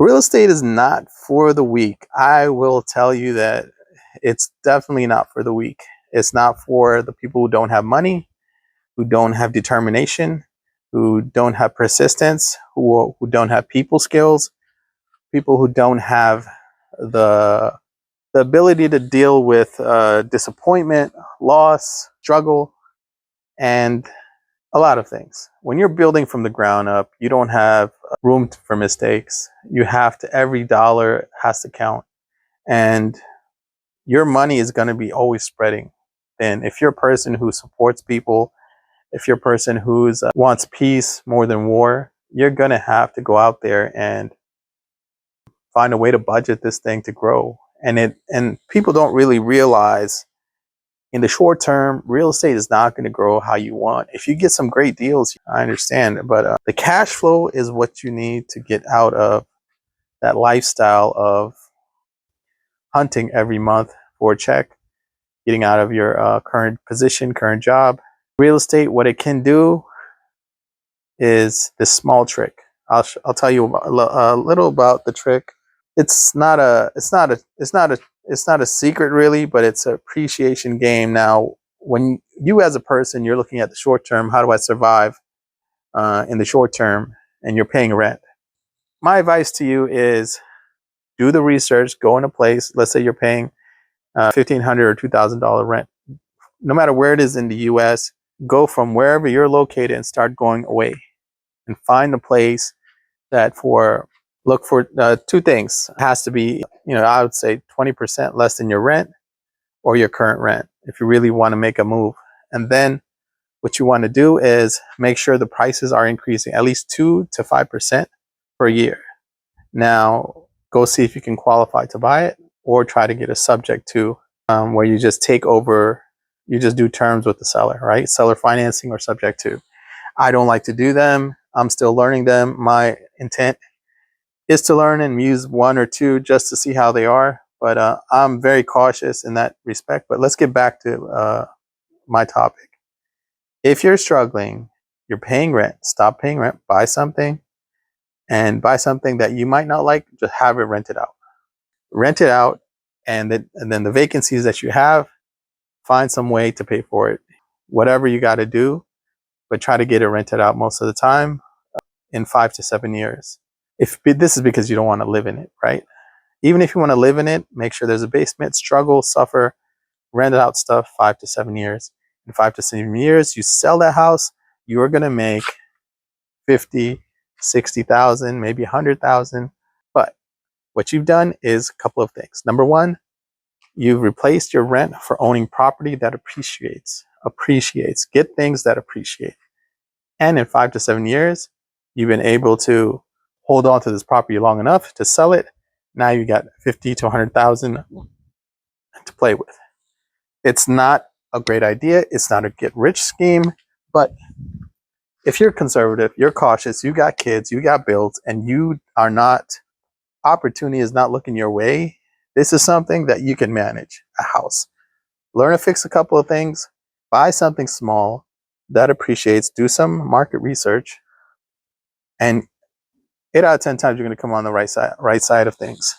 Real estate is not for the weak. I will tell you that it's definitely not for the weak. It's not for the people who don't have money, who don't have determination, who don't have persistence, who don't have people skills, people who don't have the the ability to deal with disappointment, loss, struggle, and a lot of things. When you're building from the ground up, you don't have room for mistakes. You have to, every dollar has to count. And your money is going to be always spreading. And if you're a person who supports people, if you're a person who wants peace more than war, you're going to have to go out there and find a way to budget this thing to grow. And people don't really realize in the short term, real estate is not going to grow how you want. If you get some great deals, I understand, but the cash flow is what you need to get out of that lifestyle of hunting every month for a check, getting out of your current position, current job. Real estate, what it can do is this small trick. I'll tell you a little about the trick. It's not a secret really, but it's an appreciation game. Now, when you as a person, you're looking at the short term, how do I survive in the short term, and you're paying rent. My advice to you is do the research, go in a place, let's say you're paying $1,500 or $2,000 rent. No matter where it is in the US, go from wherever you're located and start going away and find a place that look for two things. It has to be, I would say 20% less than your rent or your current rent if you really want to make a move. And then what you want to do is make sure the prices are increasing at least 2 to 5% per year. Now, go see if you can qualify to buy it, or try to get a subject to where you just take over, you just do terms with the seller, right? Seller financing or subject to. I don't like to do them. I'm still learning them. My intent is to learn and use one or two just to see how they are. But I'm very cautious in that respect. But let's get back to my topic. If you're struggling, you're paying rent, stop paying rent, buy something, and buy something that you might not like, just have it rented out. Rent it out, and then the vacancies that you have, find some way to pay for it. Whatever you got to do, but try to get it rented out most of the time in 5 to 7 years. If this is because you don't want to live in it, right? Even if you want to live in it, make sure there's a basement, struggle, suffer, rent out stuff 5 to 7 years. In 5 to 7 years, you sell that house, you are going to make 50, 60,000, maybe 100,000. But what you've done is a couple of things. Number one, you've replaced your rent for owning property that appreciates. Get things that appreciate. And in 5 to 7 years, you've been able to hold on to this property long enough to sell it. Now you got 50 to 100,000 to play with. It's not a great idea. It's not a get rich scheme. But if you're conservative, you're cautious, you got kids, you got bills, and opportunity is not looking your way, this is something that you can manage. A house. Learn to fix a couple of things. Buy something small that appreciates. Do some market research. And 8 out of 10 times you're going to come on the right side of things.